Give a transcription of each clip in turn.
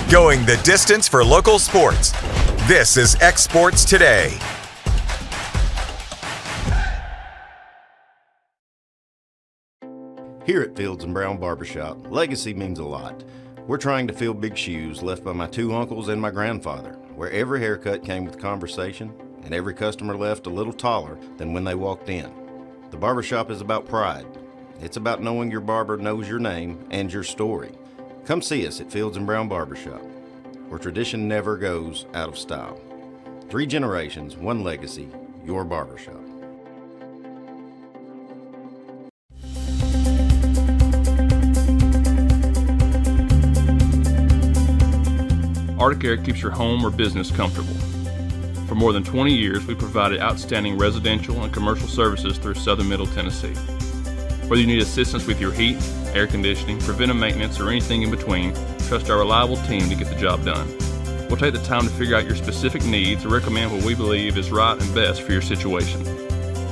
Going the distance for local sports. This is X Sports Today. Here at Fields & Brown Barbershop, legacy means a lot. We're trying to fill big shoes left by my two uncles and my grandfather, where every haircut came with conversation and every customer left a little taller than when they walked in. The barbershop is about pride. It's about knowing your barber knows your name and your story. Come see us at Fields & Brown Barbershop, where tradition never goes out of style. 3 generations, 1 legacy, your barbershop. Arctic Air keeps your home or business comfortable. For more than 20 years, we provided outstanding residential and commercial services through southern Middle Tennessee. Whether you need assistance with your heat, air conditioning, preventive maintenance, or anything in between, trust our reliable team to get the job done. We'll take the time to figure out your specific needs and recommend what we believe is right and best for your situation.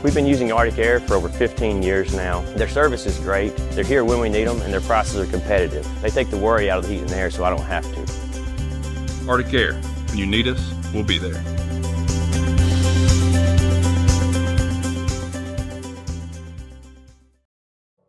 We've been using Arctic Air for over 15 years now. Their service is great, they're here when we need them, and their prices are competitive. They take the worry out of the heat and air so I don't have to. Arctic Air. When you need us, we'll be there.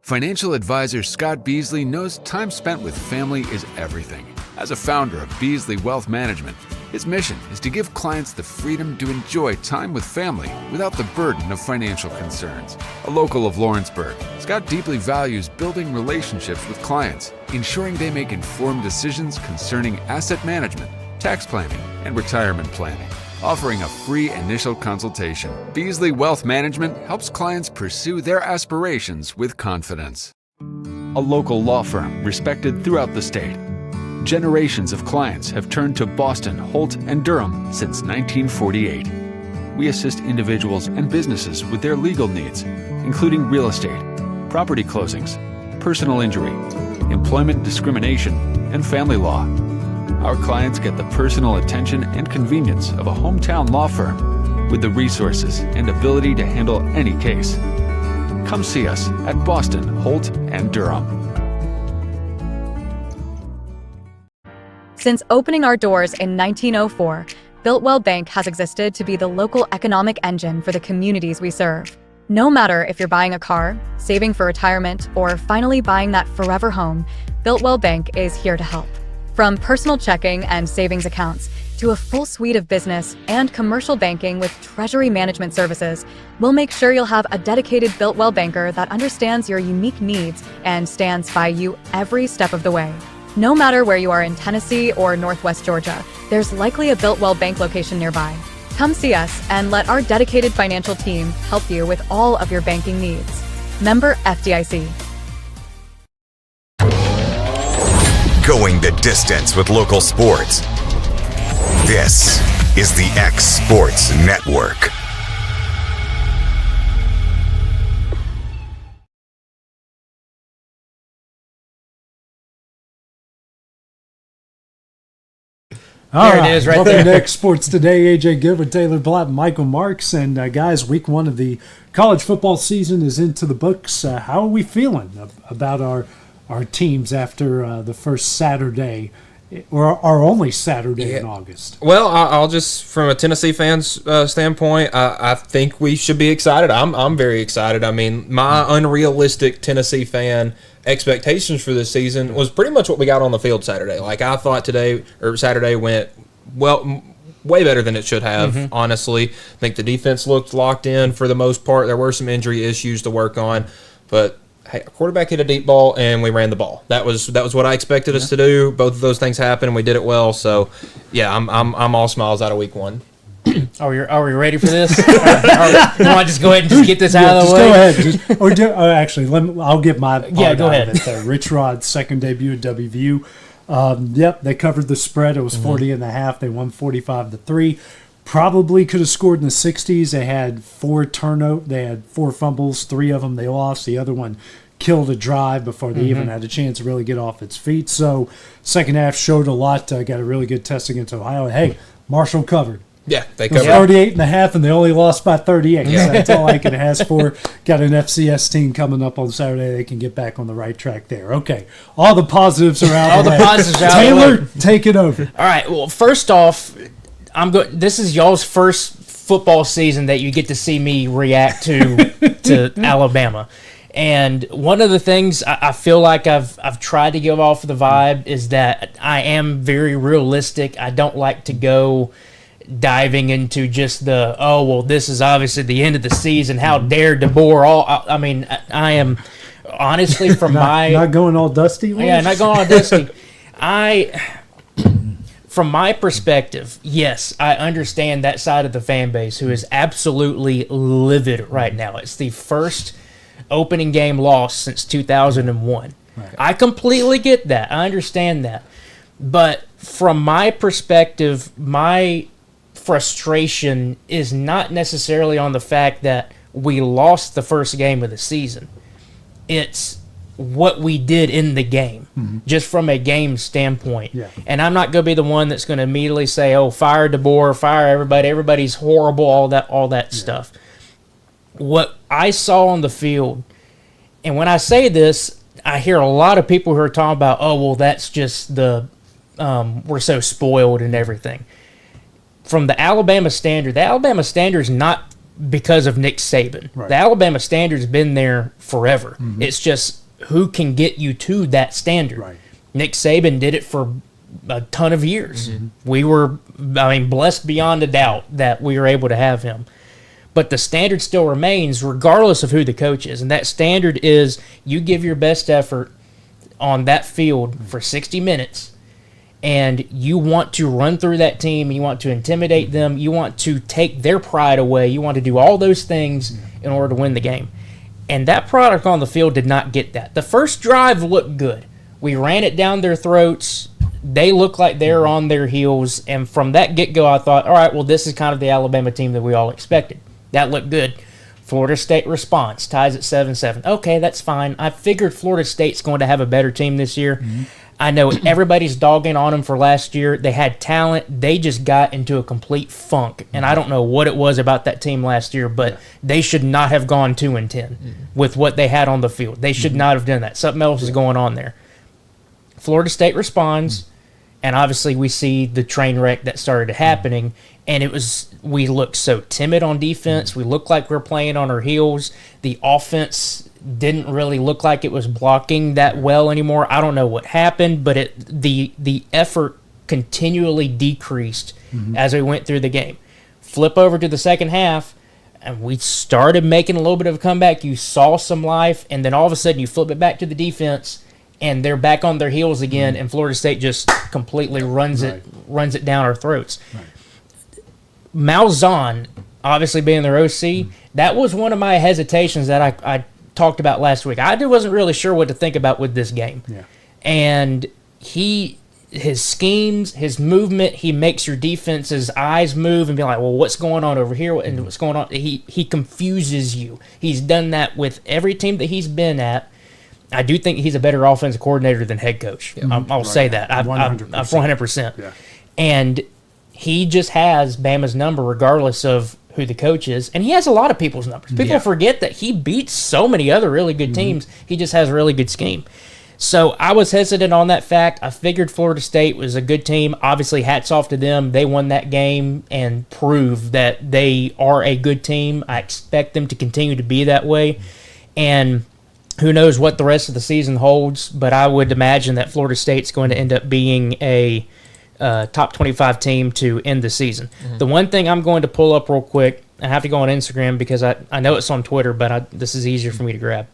Financial advisor Scott Beasley knows time spent with family is everything. As a founder of Beasley Wealth Management, his mission is to give clients the freedom to enjoy time with family without the burden of financial concerns. A local of Lawrenceburg, Scott deeply values building relationships with clients, ensuring they make informed decisions concerning asset management, tax planning, and retirement planning. Offering a free initial consultation, Beasley Wealth Management helps clients pursue their aspirations with confidence. A local law firm respected throughout the state. Generations of clients have turned to Boston, Holt, and Durham since 1948. We assist individuals and businesses with their legal needs, including real estate, property closings, personal injury, employment discrimination, and family law. Our clients get the personal attention and convenience of a hometown law firm with the resources and ability to handle any case. Come see us at Boston, Holt, and Durham. Since opening our doors in 1904, Builtwell Bank has existed to be the local economic engine for the communities we serve. No matter if you're buying a car, saving for retirement, or finally buying that forever home, Builtwell Bank is here to help. From personal checking and savings accounts to a full suite of business and commercial banking with treasury management services, we'll make sure you'll have a dedicated Builtwell banker that understands your unique needs and stands by you every step of the way. No matter where you are in Tennessee or Northwest Georgia, there's likely a Builtwell Bank location nearby. Come see us and let our dedicated financial team help you with all of your banking needs. Member FDIC. Going the distance with local sports. This is the X Sports Network. There it is, right there. Next Sports Today, AJ Goodwin, Taylor Plott, and Michael Marks. And guys, week 1 of the college football season is into the books. How are we feeling about our teams after the first Saturday, or our only Saturday in August? Well, I'll just, from a Tennessee fan's standpoint, I think we should be excited. I'm very excited. I mean, my unrealistic Tennessee fan expectations for this season was pretty much what we got on the field Saturday. Like, I thought Saturday went, well, way better than it should have, honestly. I think the defense looked locked in for the most part. There were some injury issues to work on, but hey, a quarterback hit a deep ball and we ran the ball. That was what I expected us to do. Both of those things happened and we did it well. So, yeah, I'm all smiles out of week 1. Are we ready for this? You want to just go ahead and just get this out of the way? Go ahead. Actually, I'll get my part go ahead. Of it. Rich Rod's second debut at WVU. Yep, they covered the spread. It was 40.5. They won 45-3. Probably could have scored in the 60s. They had 4 turnovers. They had 4 fumbles. 3 of them they lost. The other one killed a drive before they even had a chance to really get off its feet. So second half showed a lot. Got a really good test against Ohio. Hey, Marshall covered. Yeah, they It was covered. 38.5, and they only lost by 38. So that's all I can ask for. Got an FCS team coming up on Saturday. They can get back on the right track there. Okay, all the positives are out. All the positives are out. Taylor, take it over. All right. Well, first off, this is y'all's first football season that you get to see me react to Alabama. And one of the things I feel like I've tried to give off the vibe is that I am very realistic. I don't like to go diving into just this is obviously the end of the season. How dare DeBoer? I am honestly not going all dusty. Yeah, not going all dusty. From my perspective, yes, I understand that side of the fan base who is absolutely livid right now. It's the first opening game loss since 2001. Right. I completely get that. I understand that. But from my perspective, my frustration is not necessarily on the fact that we lost the first game of the season. It's what we did in the game, just from a game standpoint. Yeah. And I'm not going to be the one that's going to immediately say, oh, fire DeBoer, fire everybody, everybody's horrible, all that stuff. What I saw on the field, and when I say this, I hear a lot of people who are talking about, oh, well, that's just we're so spoiled and everything. From the Alabama standard is not because of Nick Saban. Right. The Alabama standard's been there forever. It's just who can get you to that standard. Right. Nick Saban did it for a ton of years. We were, blessed beyond a doubt that we were able to have him. But the standard still remains regardless of who the coach is. And that standard is you give your best effort on that field for 60 minutes, and you want to run through that team, you want to intimidate them, you want to take their pride away, you want to do all those things in order to win the game. And that product on the field did not get that. The first drive looked good. We ran it down their throats. They looked like they were on their heels. And from that get-go, I thought, all right, well, this is kind of the Alabama team that we all expected. That looked good. Florida State response, ties at 7-7. Okay, that's fine. I figured Florida State's going to have a better team this year. I know everybody's dogging on them for last year. They had talent. They just got into a complete funk. And I don't know what it was about that team last year, but they should not have gone 2-10 with what they had on the field. They should not have done that. Something else is going on there. Florida State responds, and obviously we see the train wreck that started happening. And we looked so timid on defense. We looked like we were playing on our heels. The offense didn't really look like it was blocking that well anymore. I don't know what happened, but the effort continually decreased as we went through the game. Flip over to the second half, and we started making a little bit of a comeback. You saw some life, and then all of a sudden you flip it back to the defense, and they're back on their heels again, and Florida State just completely runs it down our throats. Right. Malzahn, obviously being their OC, that was one of my hesitations that I talked about last week. I wasn't really sure what to think about with this game. Yeah. And his schemes, his movement, he makes your defense's eyes move and be like, well, what's going on over here? And what's going on? He confuses you. He's done that with every team that he's been at. I do think he's a better offensive coordinator than head coach. I'll say that. 100%. Yeah. And he just has Bama's number regardless of who the coach is. And he has a lot of people's numbers. People forget that he beats so many other really good teams. He just has a really good scheme. So I was hesitant on that fact. I figured Florida State was a good team. Obviously, hats off to them. They won that game and proved that they are a good team. I expect them to continue to be that way. And who knows what the rest of the season holds, but I would imagine that Florida State's going to end up being a top 25 team to end the season. The one thing I'm going to pull up real quick, I have to go on Instagram because I know it's on Twitter, but this is easier for me to grab.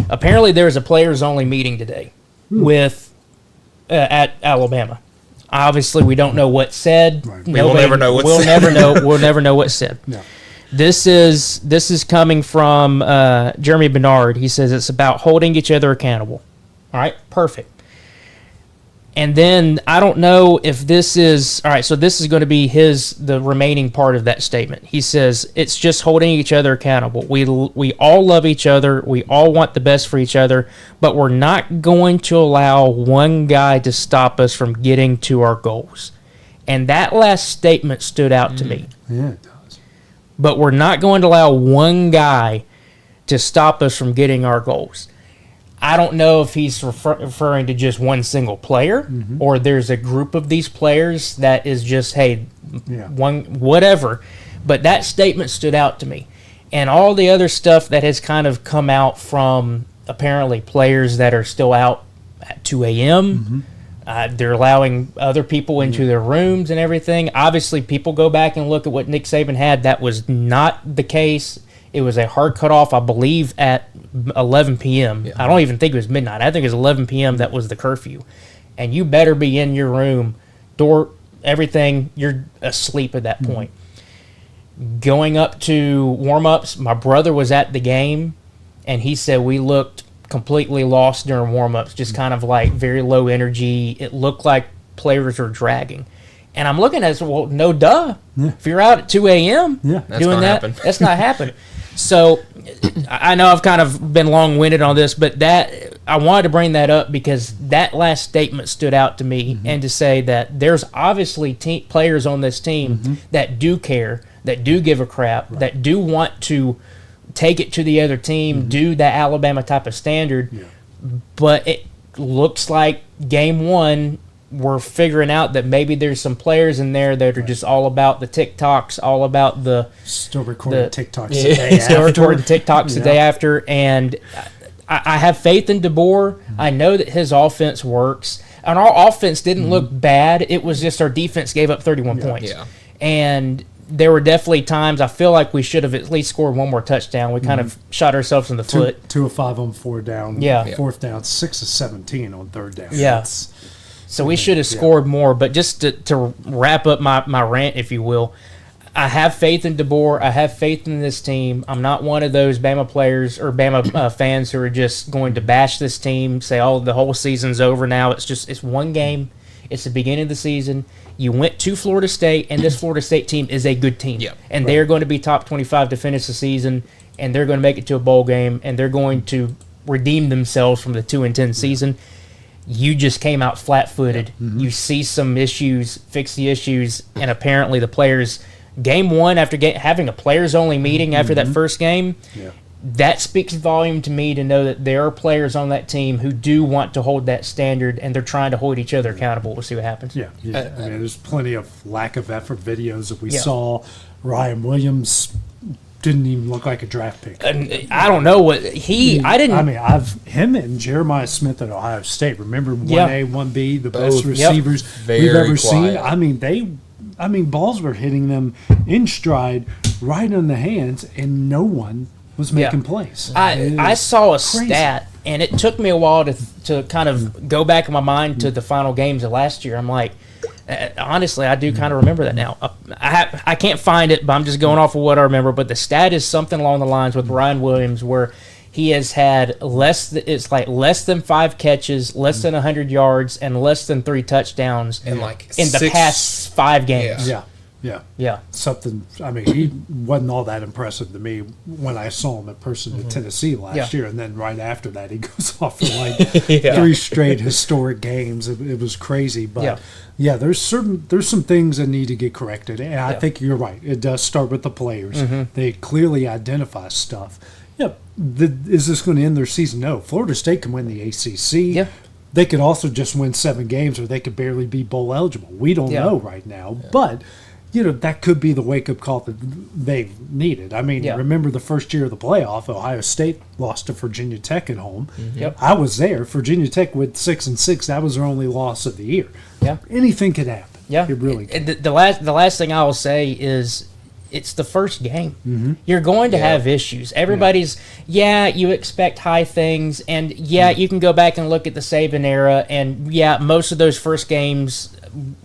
Apparently there was a players-only meeting today with at Alabama. Obviously, we don't know what's said. Right. We'll never know what's said. We'll never know what's said. No. This is coming from Jeremy Bernard. He says it's about holding each other accountable. All right, perfect. And then I don't know if this is all right. So this is going to be the remaining part of that statement. He says it's just holding each other accountable. We all love each other. We all want the best for each other, but we're not going to allow one guy to stop us from getting to our goals. And that last statement stood out to me. Yeah, it does. But we're not going to allow one guy to stop us from getting our goals. I don't know if he's referring to just one single player, or there's a group of these players that is just, hey, one whatever. But that statement stood out to me. And all the other stuff that has kind of come out from apparently players that are still out at 2 a.m., they're allowing other people into their rooms and everything. Obviously, people go back and look at what Nick Saban had. That was not the case. It was a hard cutoff, I believe, at 11 p.m. I don't even think it was midnight. I think it was 11 p.m. that was the curfew. And you better be in your room, door, everything. You're asleep at that point. Going up to warm-ups, my brother was at the game, and he said we looked completely lost during warm-ups, just kind of like very low energy. It looked like players were dragging. And I'm looking at it, well, no duh. If you're out at 2 a.m. doing that, that's not happening. So I know I've kind of been long-winded on this, but that I wanted to bring that up because that last statement stood out to me, and to say that there's obviously players on this team that do care, that do give a crap, that do want to take it to the other team, do that Alabama type of standard. But it looks like game one, we're figuring out that maybe there's some players in there that are just all about the TikToks, all about the still recording TikToks the day after. Still recording TikToks the day after. And I have faith in DeBoer. I know that his offense works. And our offense didn't look bad. It was just our defense gave up 31 points. And there were definitely times I feel like we should have at least scored one more touchdown. We kind of shot ourselves in the foot. 2 of 5 on 4 down. Fourth down, 6 of 17 on 3rd down. So we should have scored more. But just to wrap up my rant, if you will, I have faith in DeBoer. I have faith in this team. I'm not one of those Bama players or Bama fans who are just going to bash this team, say, oh, the whole season's over now. It's one game. It's the beginning of the season. You went to Florida State, and this Florida State team is a good team. And they're going to be top 25 to finish the season, and they're going to make it to a bowl game, and they're going to redeem themselves from the 2-10 season. You just came out flat-footed. You see some issues, fix the issues, and apparently the players, game one, after having a players-only meeting after that first game, that speaks volume to me to know that there are players on that team who do want to hold that standard, and they're trying to hold each other accountable. We'll see what happens. I mean, there's plenty of lack of effort videos that we saw. Ryan Williams didn't even look like a draft pick. I don't know what I didn't. I mean, him and Jeremiah Smith at Ohio State. Remember 1A, 1B, the best receivers we've ever seen. I mean, balls were hitting them in stride, right on the hands, and no one was making plays. I saw a stat, and it took me a while to kind of go back in my mind to the final games of last year. I'm like, honestly, I do kind of remember that now. I can't find it, but I'm just going off of what I remember. But the stat is something along the lines with Ryan Williams, where he has had less than 5 catches, less than 100 yards, and less than 3 touchdowns in the past 5 games. Yeah. Something. I mean, he wasn't all that impressive to me when I saw him in person in Tennessee last year, and then right after that, he goes off for like 3 straight historic games. It was crazy, but there's some things that need to get corrected, and I think you're right. It does start with the players. They clearly identify stuff. Is this going to end their season? No. Florida State can win the ACC. They could also just win 7 games, or they could barely be bowl eligible. We don't know right now, but that could be the wake-up call that they've needed. I mean, remember the first year of the playoff, Ohio State lost to Virginia Tech at home. I was there. Virginia Tech went 6-6. That was their only loss of the year. Anything could happen. It really could. The last thing I will say is it's the first game. You're going to have issues. Everybody's, you expect high things, and you can go back and look at the Saban era, and most of those first games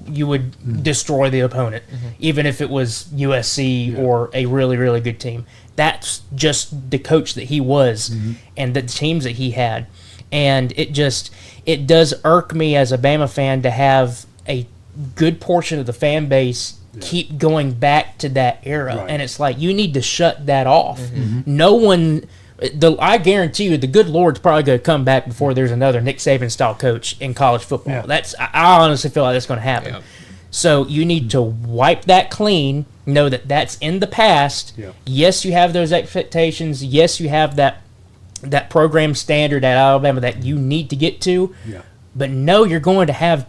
you would destroy the opponent, even if it was USC or a really, really good team. That's just the coach that he was and the teams that he had. And it does irk me as a Bama fan to have a good portion of the fan base keep going back to that era. And it's like, you need to shut that off. No one... I guarantee you, the good Lord's probably going to come back before there's another Nick Saban style coach in college football. I honestly feel like that's going to happen. So you need to wipe that clean, know that that's in the past. Yeah. Yes, you have those expectations. Yes, you have that program standard at Alabama that you need to get to. Yeah. But no, you're going to have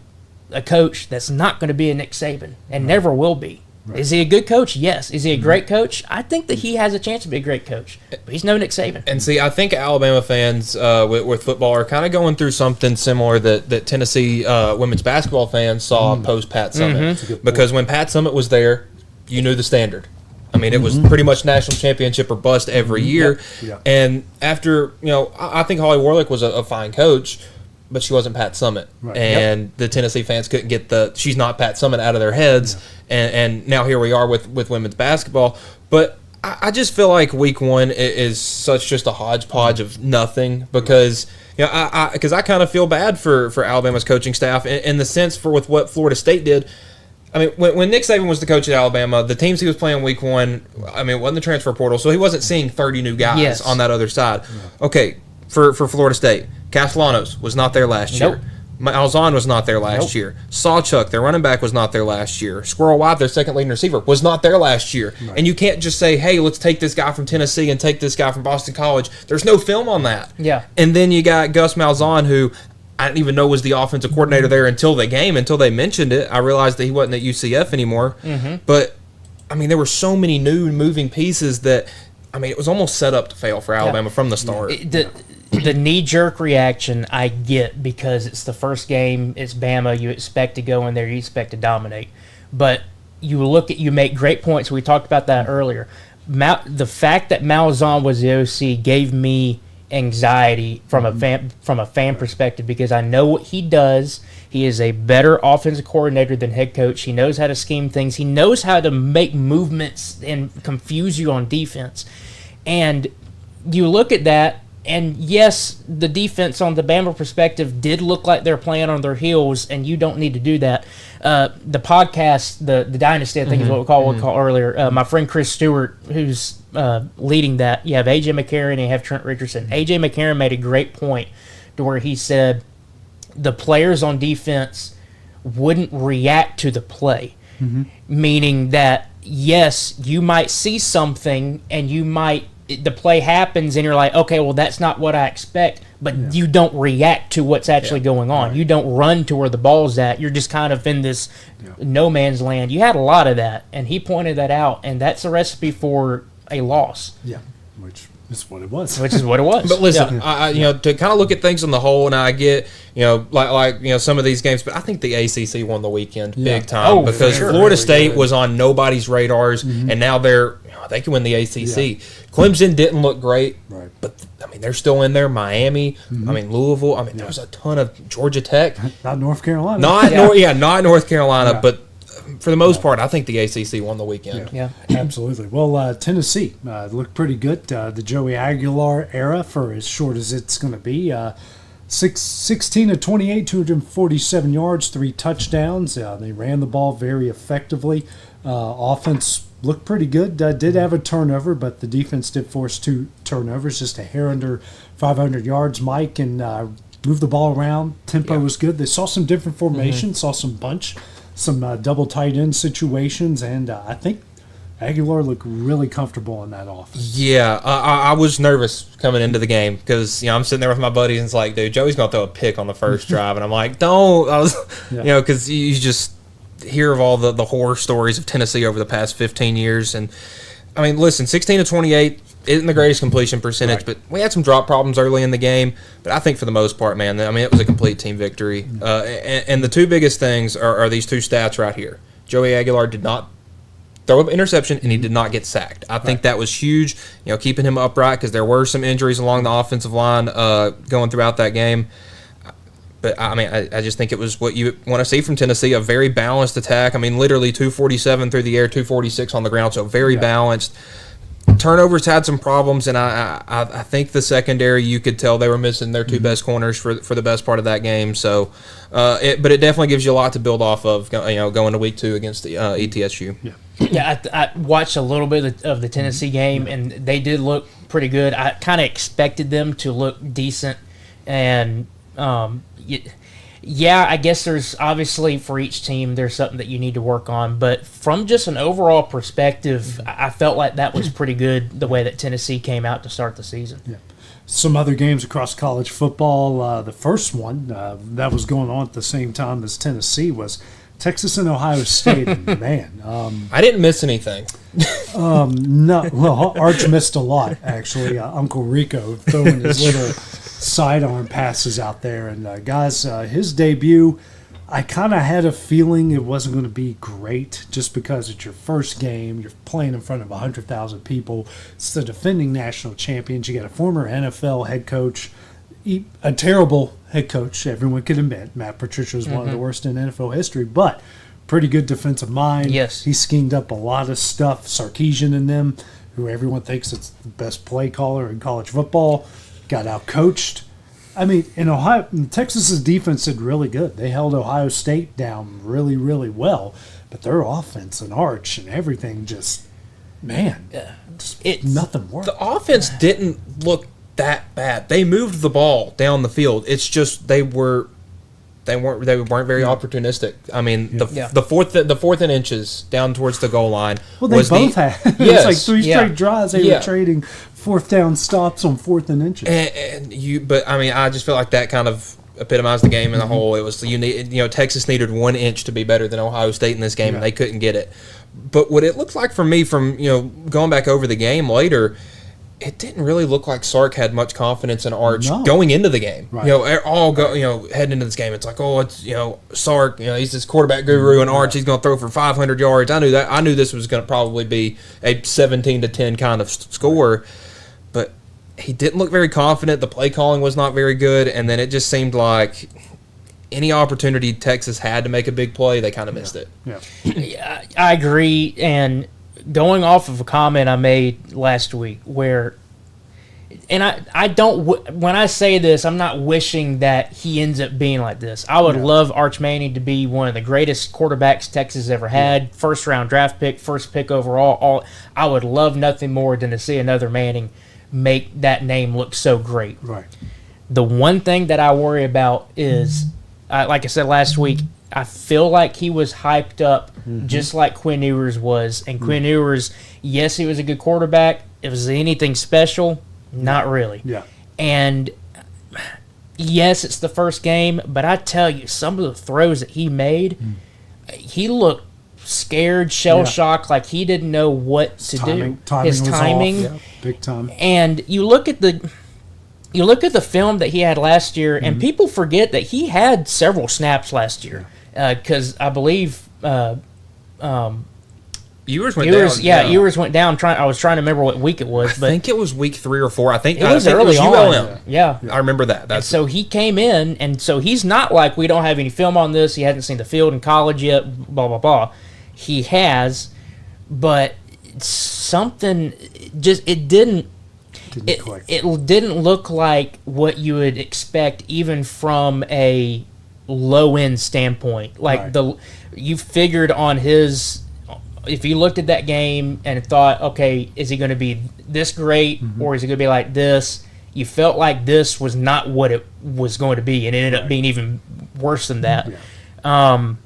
a coach that's not going to be a Nick Saban and never will be. Right. Is he a good coach? Yes. Is he a great coach? I think that he has a chance to be a great coach. But he's no Nick Saban. And see, I think Alabama fans with football are kind of going through something similar that Tennessee women's basketball fans saw post Pat Summitt. Because when Pat Summitt was there, you knew the standard. I mean, it was pretty much national championship or bust every year. Yeah. And after, I think Holly Warlick was a fine coach, but she wasn't Pat Summitt. Right. And the Tennessee fans couldn't get she's not Pat Summitt out of their heads. Yeah. And now here we are with women's basketball. But I just feel like week one is such just a hodgepodge of nothing because, I kind of feel bad for Alabama's coaching staff in the sense with what Florida State did. I mean, when Nick Saban was the coach at Alabama, the teams he was playing week one, I mean, it wasn't the transfer portal, so he wasn't seeing 30 new guys on that other side. Yeah. Okay, for Florida State, Castellanos was not there last year. Malzahn was not there last year. Sawchuk, their running back, was not there last year. Squirrel White, their second leading receiver, was not there last year. Right. And you can't just say, hey, let's take this guy from Tennessee and take this guy from Boston College. There's no film on that. Yeah. And then you got Gus Malzahn, who I didn't even know was the offensive coordinator there until the game, until they mentioned it. I realized that he wasn't at UCF anymore. Mm-hmm. But, I mean, there were so many new moving pieces that, I mean, it was almost set up to fail for Alabama from the start. The knee-jerk reaction I get because it's the first game, it's Bama, you expect to go in there, you expect to dominate. But you make great points. We talked about that earlier. The fact that Malzahn was the OC gave me anxiety from a fan perspective because I know what he does. He is a better offensive coordinator than head coach. He knows how to scheme things. He knows how to make movements and confuse you on defense. And you look at that, and yes, the defense on the Bama perspective did look like they're playing on their heels, and you don't need to do that. The podcast, the Dynasty, I think is what we'll call earlier. My friend Chris Stewart, who's leading that, you have A.J. McCarron and you have Trent Richardson. A.J. McCarron made a great point to where he said the players on defense wouldn't react to the play, meaning that, yes, you might see something and the play happens and you're like, okay, well, that's not what I expect, but you don't react to what's actually going on. Right. You don't run to where the ball's at. You're just kind of in this no man's land. You had a lot of that, and he pointed that out, and that's a recipe for a loss. Yeah, which is what it was. Which is what it was. But listen, I to kind of look at things on the whole, and I get, like some of these games, but I think the ACC won the weekend big time because Florida State was on nobody's radars, and now they can win the ACC. Yeah. Clemson didn't look great, but I mean they're still in there. Miami, I mean Louisville. I mean there was a ton of Georgia Tech, not North Carolina, not North Carolina, but for the most part, I think the ACC won the weekend. Yeah, absolutely. Well, Tennessee looked pretty good. The Joey Aguilar era, for as short as it's going to be, 16 of 28, 247 yards, 3 touchdowns. They ran the ball very effectively. Offense looked pretty good. Did have a turnover, but the defense did force 2 turnovers, just a hair under 500 yards, Mike, and moved the ball around. Tempo was good. They saw some different formations, saw some bunch, some double tight end situations, and I think Aguilar looked really comfortable in that offense. Yeah, I was nervous coming into the game because I'm sitting there with my buddies and it's like, dude, Joey's gonna throw a pick on the first drive, and I'm like, don't. I was, because you just hear of all the horror stories of Tennessee over the past 15 years, and I mean, listen, 16 to 28 isn't the greatest completion percentage, but we had some drop problems early in the game. But I think for the most part, man, I mean, it was a complete team victory. And the two biggest things are these two stats right here. Joey Aguilar did not throw an interception, and he did not get sacked. I think that was huge, keeping him upright because there were some injuries along the offensive line going throughout that game. But, I mean, I just think it was what you want to see from Tennessee, a very balanced attack. I mean, literally 247 through the air, 246 on the ground, so very balanced. Turnovers had some problems, and I think the secondary, you could tell they were missing their two best corners for the best part of that game. So, but it definitely gives you a lot to build off of, going to week 2 against the ETSU. Yeah, I watched a little bit of the Tennessee game, and they did look pretty good. I kind of expected them to look decent, and Yeah, I guess there's obviously for each team there's something that you need to work on, but from just an overall perspective, I felt like that was pretty good the way that Tennessee came out to start the season. Yeah. Some other games across college football. The first one that was going on at the same time as Tennessee was Texas and Ohio State. And man, I didn't miss anything. no, well, Arch missed a lot actually. Uncle Rico throwing his little sidearm passes out there, and guys, his debut. I kind of had a feeling it wasn't going to be great just because it's your first game. You're playing in front of 100,000 people. It's the defending national champions. You got a former NFL head coach, a terrible head coach, everyone can admit. Matt Patricia is one of the worst in NFL history, but pretty good defensive mind. Yes. He schemed up a lot of stuff. Sarkisian and them, who everyone thinks is the best play caller in college football, got out-coached. I mean, in Ohio, Texas's defense did really good. They held Ohio State down really, really well. But their offense and Arch and everything just, man, nothing worked. The offense didn't look that bad. They moved the ball down the field. It's just they weren't very opportunistic. I mean, the fourth and inches down towards the goal line. Well, they both had. It was like 3 straight drives. They were trading fourth down stops on fourth and inches. But I mean, I just feel like that kind of epitomized the game in the whole. It was Texas needed 1 inch to be better than Ohio State in this game, and they couldn't get it. But what it looked like for me, from going back over the game later, it didn't really look like Sark had much confidence in Arch going into the game. Right. Heading into this game, it's like, Sark, he's this quarterback guru, and Arch, he's going to throw for 500 yards. I knew that. I knew this was going to probably be a 17-10 kind of score, but he didn't look very confident. The play calling was not very good, and then it just seemed like any opportunity Texas had to make a big play, they kind of missed it. Yeah, I agree, and going off of a comment I made last week and I don't, when I say this, I'm not wishing that he ends up being like this. I would love Arch Manning to be one of the greatest quarterbacks Texas ever had, first round draft pick, first pick overall. I would love nothing more than to see another Manning make that name look so great. Right. The one thing that I worry about is, like I said last week, I feel like he was hyped up just like Quinn Ewers was. And Quinn Ewers, yes, he was a good quarterback. If it was anything special, not really. Yeah. And yes, it's the first game, but I tell you, some of the throws that he made, he looked scared, shell-shocked, like he didn't know what to do. His timing. Was off. Big time. And you look at the film that he had last year, and people forget that he had several snaps last year. Because I believe Ewers went down. Ewers went down. I was trying to remember what week it was. But I think it was week 3 or 4. I think it was early on. ULM. Yeah. I remember that. So he came in, and so he's not like, we don't have any film on this. He hasn't seen the field in college yet, blah, blah, blah. He has, but something just, it didn't look like what you would expect even from a low-end standpoint. Like you figured on his, if you looked at that game and thought, okay, is he going to be this great or is he going to be like this? You felt like this was not what it was going to be, and it ended up being even worse than that. I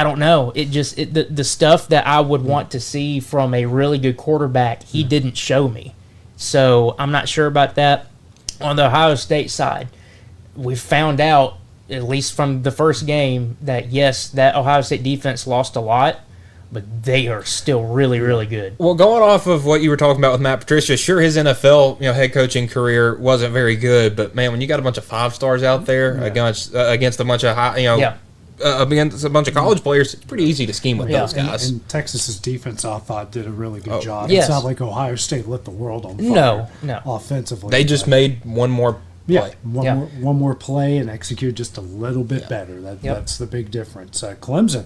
don't know. The stuff that I would want to see from a really good quarterback, he didn't show me. So I'm not sure about that. On the Ohio State side, we found out, at least from the first game, that yes, that Ohio State defense lost a lot, but they are still really, really good. Well, going off of what you were talking about with Matt Patricia, sure, his NFL head coaching career wasn't very good, but man, when you got a bunch of 5-stars out there against a bunch of against a bunch of college players, it's pretty easy to scheme with those guys. And Texas's defense, I thought, did a really good job. Yes. It's not like Ohio State lit the world on fire. No. Offensively, They just made one more play. One more play and execute just a little bit better. That's the big difference. Clemson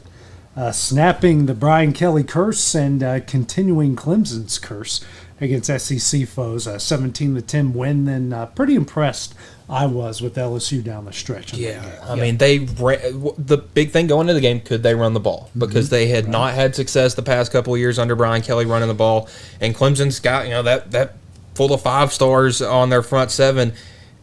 snapping the Brian Kelly curse and continuing Clemson's curse against SEC foes. 17-10 win, and pretty impressed I was with LSU down the stretch. I mean, they the big thing going into the game, could they run the ball? Because they had not had success the past couple of years under Brian Kelly running the ball, and Clemson's got that full of 5-stars on their front seven.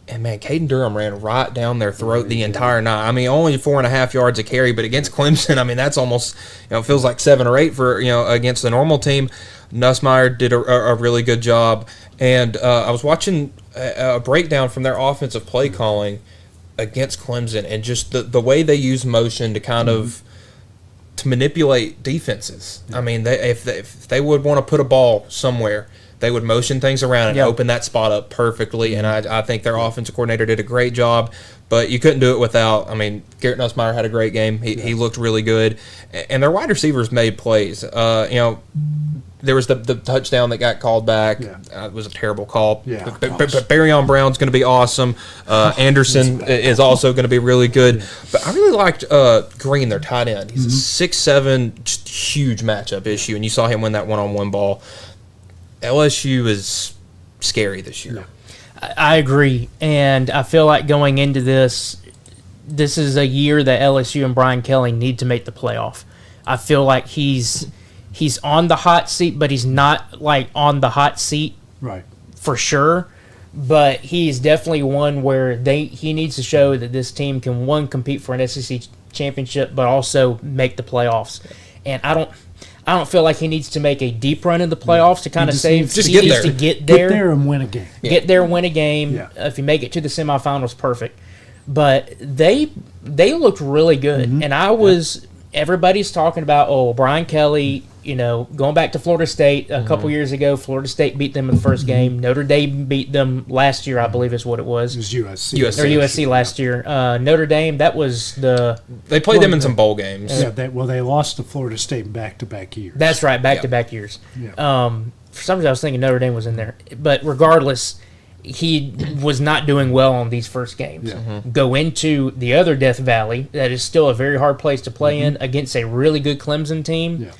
And, man, Caden Durham ran right down their throat the entire night. I mean, only 4.5 yards a carry, but against Clemson, I mean, that's almost, it feels like 7 or 8 for, against the normal team. Nussmeier did a really good job. And I was watching a breakdown from their offensive play calling against Clemson, and just the way they use motion to kind of to manipulate defenses. I mean, if they would want to put a ball somewhere, they would motion things around and open that spot up perfectly, and I think their offensive coordinator did a great job, but you couldn't do it without, I mean, Garrett Nussmeier had a great game. He looked really good, and their wide receivers made plays. There was the touchdown that got called back. It was a terrible call. But Barryon Brown's going to be awesome. Anderson is also going to be really good. But I really liked Green, their tight end. He's a 6'7", just huge matchup issue, and you saw him win that one-on-one ball. LSU is scary this year. I agree, and I feel like going into this is a year that LSU and Brian Kelly need to make the playoff. I feel like he's on the hot seat, but he's not like on the hot seat for sure. But he's definitely one where he needs to show that this team can, one, compete for an SEC championship, but also make the playoffs. And I don't feel like he needs to make a deep run in the playoffs to kind of save. Just get there. To get there and win a game. Get there and win a game. Yeah. If you make it to the semifinals, perfect. But they looked really good, and I was. Everybody's talking about Brian Kelly. Going back to Florida State a couple years ago, Florida State beat them in the first game. Notre Dame beat them last year, I believe is what it was. It was USC. USC last year. Notre Dame, that was They played them in some bowl games. They lost to Florida State back-to-back years. That's right, back-to-back years. Yeah. For some reason, I was thinking Notre Dame was in there. But regardless, he was not doing well on these first games. Go into the other Death Valley, that is still a very hard place to play in, against a really good Clemson team. Yeah.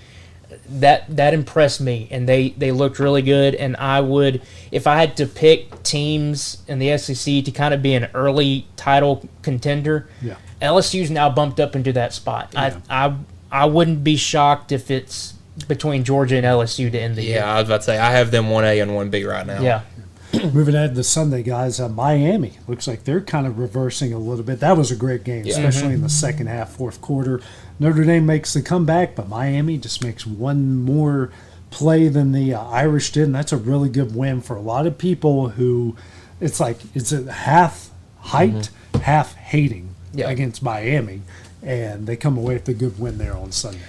That impressed me, and they looked really good. And I would, if I had to pick teams in the SEC to kind of be an early title contender, LSU's now bumped up into that spot. Yeah. I wouldn't be shocked if it's between Georgia and LSU to end the year. Yeah, I was about to say, I have them 1A and 1B right now. Yeah. Moving ahead to Sunday, guys, Miami looks like they're kind of reversing a little bit. That was a great game, especially in the second half, fourth quarter. Notre Dame makes the comeback, but Miami just makes one more play than the Irish did, and that's a really good win for a lot of people who it's a half hyped, half hating against Miami, and they come away with a good win there on Sunday.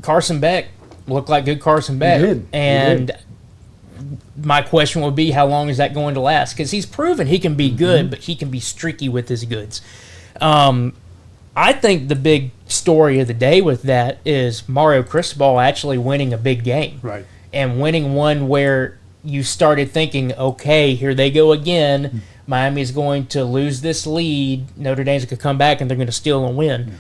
Carson Beck looked like good Carson Beck. He did. And my question would be, how long is that going to last? Because he's proven he can be good, but he can be streaky with his goods. I think the big story of the day with that is Mario Cristobal actually winning a big game. Right. And winning one where you started thinking, okay, here they go again. Miami's going to lose this lead. Notre Dame's going to come back and they're going to steal and win.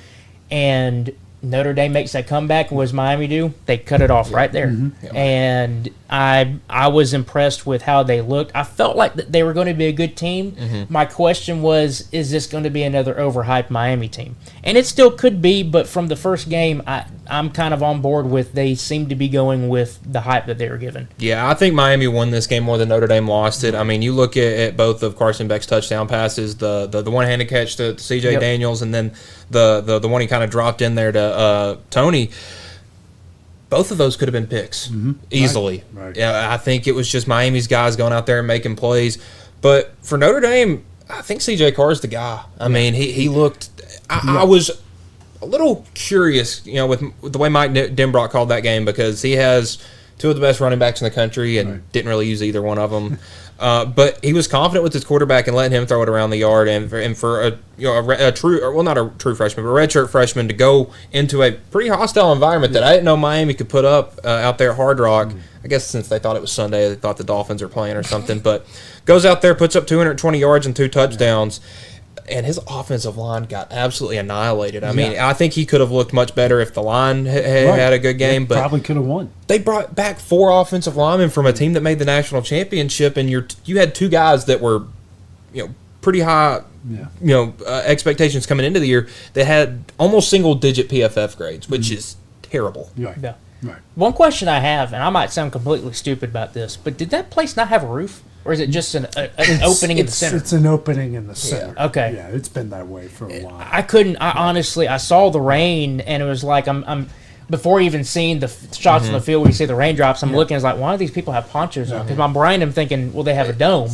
And Notre Dame makes that comeback. What does Miami do? They cut it off right there. And I was impressed with how they looked. I felt like that they were going to be a good team. My question was, is this going to be another overhyped Miami team? And it still could be, but from the first game, I'm kind of on board with they seem to be going with the hype that they were given. Yeah, I think Miami won this game more than Notre Dame lost it. I mean, you look at both of Carson Beck's touchdown passes, the one-handed catch to C.J. Daniels, and then the one he kind of dropped in there to Tony. Both of those could have been picks easily. Right. Yeah, I think it was just Miami's guys going out there and making plays. But for Notre Dame, I think C.J. Carr's the guy. I mean, he looked – I was a little curious, with the way Mike Denbrock called that game, because he has two of the best running backs in the country and didn't really use either one of them. But he was confident with his quarterback and letting him throw it around the yard. And for a true, or well, not a true freshman, but a redshirt freshman to go into a pretty hostile environment that I didn't know Miami could put up out there at Hard Rock. I guess since they thought it was Sunday, they thought the Dolphins were playing or something. But goes out there, puts up 220 yards and 2 touchdowns. And his offensive line got absolutely annihilated. I mean, I think he could have looked much better if the line had a good game. But probably could have won. They brought back 4 offensive linemen from a team that made the national championship, and you had 2 guys that were, pretty high, expectations coming into the year that had almost single-digit PFF grades, which is terrible. Right. One question I have, and I might sound completely stupid about this, but did that place not have a roof? Or is it just an opening in the center? It's an opening in the center. Okay. Yeah, it's been that way for a while. I saw the rain, and it was like I'm before even seeing the shots on the field where you see the raindrops, I'm looking, it's like, why do these people have ponchos on? Because my brain, I'm thinking, well, they have a dome.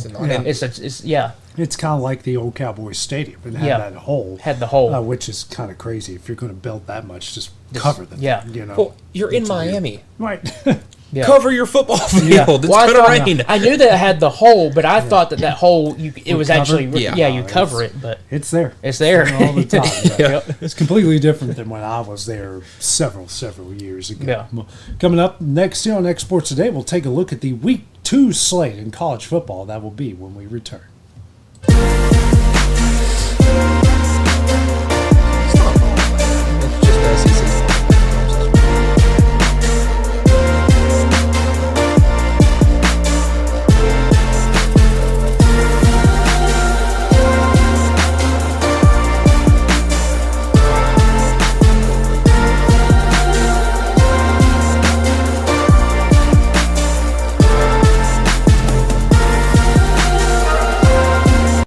It's kind of like the old Cowboys Stadium. It had that hole. Had the hole. Which is kind of crazy. If you're going to build that much, just cover them. Yeah. You know, Well, you're in Miami. Right. Yeah. Cover your football field. Yeah. It's going to rain. I knew that it had the hole, but I thought that hole, it was actually, you cover it, but it's there. It's there. All the time. Yeah. It's completely different than when I was there several years ago. Yeah. Well, coming up next year on X Sports Today, we'll take a look at the Week 2 slate in college football. That will be when we return.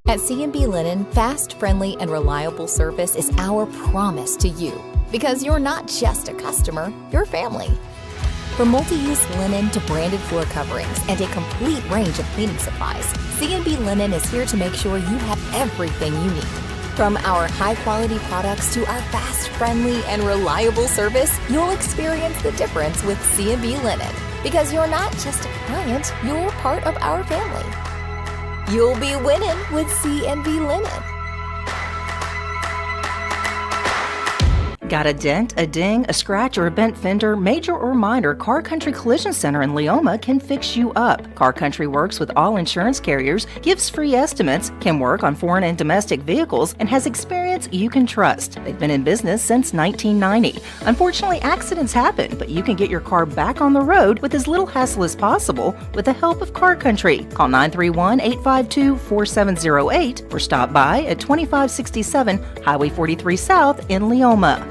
At C&B Linen, fast, friendly, and reliable service is our promise to you. Because you're not just a customer, you're family. From multi-use linen to branded floor coverings and a complete range of cleaning supplies, C&B Linen is here to make sure you have everything you need. From our high-quality products to our fast, friendly, and reliable service, you'll experience the difference with C&B Linen. Because you're not just a client, you're part of our family. You'll be winning with C&B Linen. Got a dent, a ding, a scratch, or a bent fender? Major or minor, Car Country Collision Center in Leoma can fix you up. Car Country works with all insurance carriers, gives free estimates, can work on foreign and domestic vehicles, and has experience you can trust. They've been in business since 1990. Unfortunately, accidents happen, but you can get your car back on the road with as little hassle as possible with the help of Car Country. Call 931-852-4708 or stop by at 2567 Highway 43 South in Leoma.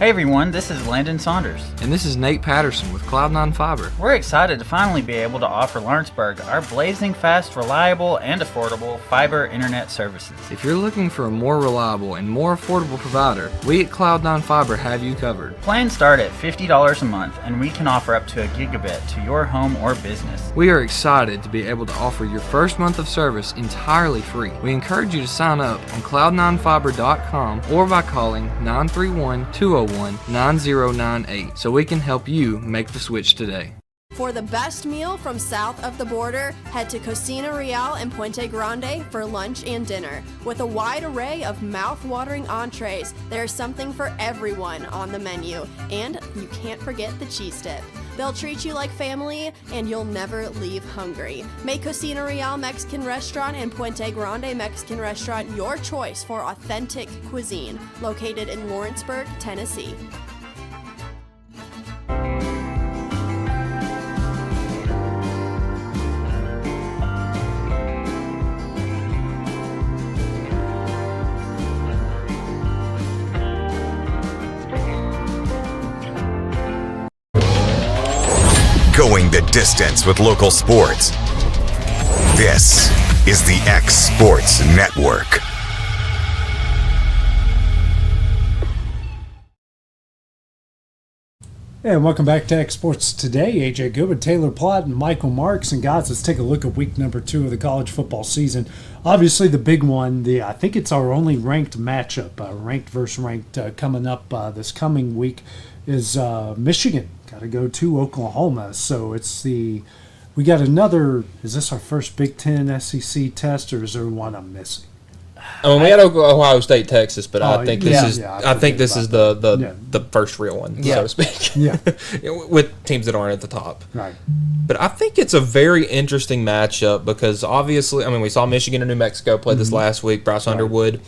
Hey everyone, this is Landon Saunders. And this is Nate Patterson with Cloud9 Fiber. We're excited to finally be able to offer Lawrenceburg our blazing fast, reliable, and affordable fiber internet services. If you're looking for a more reliable and more affordable provider, we at Cloud9 Fiber have you covered. Plans start at $50 a month, and we can offer up to a gigabit to your home or business. We are excited to be able to offer your first month of service entirely free. We encourage you to sign up on cloud9fiber.com or by calling 931-201-9098 so we can help you make the switch today. For the best meal from south of the border, head to Cocina Real and Puente Grande for lunch and dinner. With a wide array of mouth-watering entrees, there's something for everyone on the menu. And you can't forget the cheese dip. They'll treat you like family, and you'll never leave hungry. Make Cocina Real Mexican Restaurant and Puente Grande Mexican Restaurant your choice for authentic cuisine, located in Lawrenceburg, Tennessee. Going the distance with local sports. This is the X Sports Network. And welcome back to X Sports Today. AJ Goodwin, Taylor Plott, and Michael Marks. And guys, let's take a look at week number 2 of the college football season. Obviously, the big one, I think it's our only ranked matchup, ranked versus ranked, coming up this coming week is Michigan. Got to go to Oklahoma. So we got another, is this our first Big Ten SEC test, or is there one I'm missing? I mean, we had Ohio State, Texas, but I think this is I think this is the first real one, so to speak. Yeah, with teams that aren't at the top. Right. But I think it's a very interesting matchup because obviously, I mean, we saw Michigan and New Mexico play this last week. Bryce Underwood,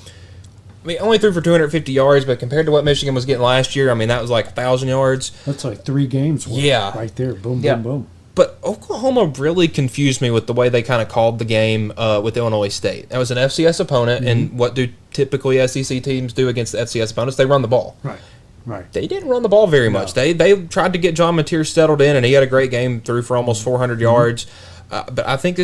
I mean, only threw for 250 yards, but compared to what Michigan was getting last year, I mean, that was like 1,000 yards. That's like 3 games worth right there. Boom, boom, boom. But Oklahoma really confused me with the way they kind of called the game with Illinois State. That was an FCS opponent, and what do typically SEC teams do against the FCS opponents? They run the ball. Right. They didn't run the ball very much. They tried to get John Mateer settled in, and he had a great game, threw for almost 400 yards. But I think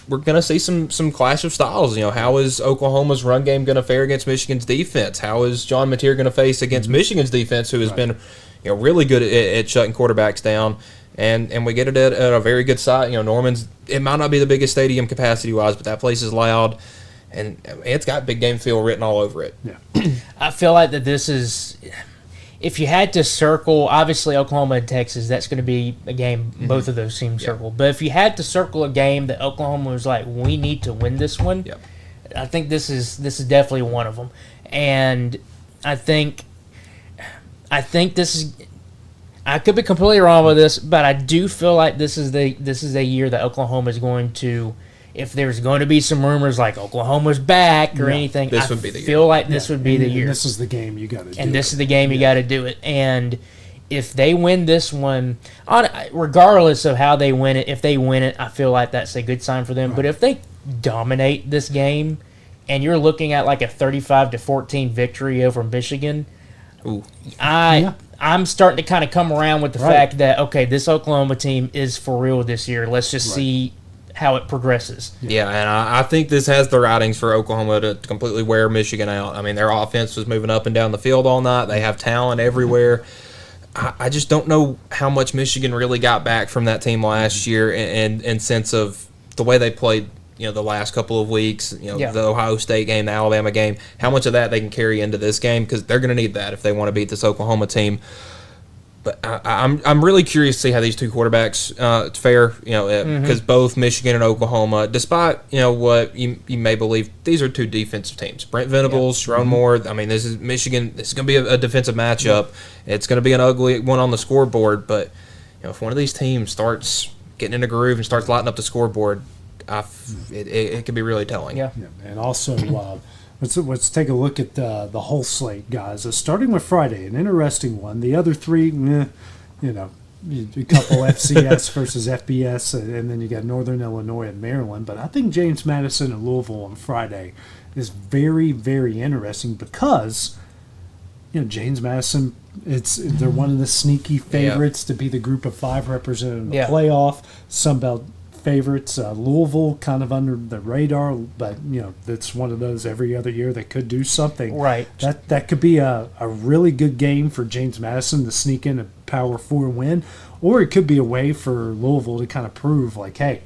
we're going to see some clash of styles. You know, how is Oklahoma's run game going to fare against Michigan's defense? How is John Mateer going to face against Michigan's defense, who has been really good at shutting quarterbacks down? And we get it at a very good site. You know, Norman's, it might not be the biggest stadium capacity-wise, but that place is loud, and it's got big game feel written all over it. Yeah. I feel like that this is, if you had to circle, obviously Oklahoma and Texas, that's going to be a game both of those teams circle. But if you had to circle a game that Oklahoma was like, we need to win this one, I think this is definitely one of them. And I think this is, I could be completely wrong with this, but I do feel like this is a year that Oklahoma is going to, if there's going to be some rumors like Oklahoma's back or anything, this would be the year. Feel like this would be the year. This is the game you got to do. And this is the game you got to do it. And if they win this one, regardless of how they win it, if they win it, I feel like that's a good sign for them. But if they dominate this game, and you're looking at like a 35-14 victory over Michigan, I'm starting to kind of come around with the fact that, okay, this Oklahoma team is for real this year. Let's just see how it progresses. Yeah, and I think this has the writings for Oklahoma to completely wear Michigan out. I mean, their offense was moving up and down the field all night. They have talent everywhere. I just don't know how much Michigan really got back from that team last year in sense of the way they played, the last couple of weeks, the Ohio State game, the Alabama game, how much of that they can carry into this game, because they're going to need that if they want to beat this Oklahoma team. But I'm really curious to see how these two quarterbacks fare, because both Michigan and Oklahoma, despite, what you may believe, these are two defensive teams. Brent Venables, Sharon Moore, I mean, this is Michigan. This is going to be a defensive matchup. It's going to be an ugly one on the scoreboard, but if one of these teams starts getting in a groove and starts lighting up the scoreboard, it could be really telling. Yeah. And also, let's take a look at the whole slate, guys. Starting with Friday, an interesting one. The other three, a couple FCS versus FBS, and then you got Northern Illinois and Maryland. But I think James Madison and Louisville on Friday is very, very interesting because, James Madison, they're one of the sneaky favorites to be the group of 5 representing the playoff. Sunbelt favorites. Louisville kind of under the radar, but it's one of those every other year that could do something. Right. That could be a really good game for James Madison to sneak in a Power 4 win, or it could be a way for Louisville to kind of prove like, hey,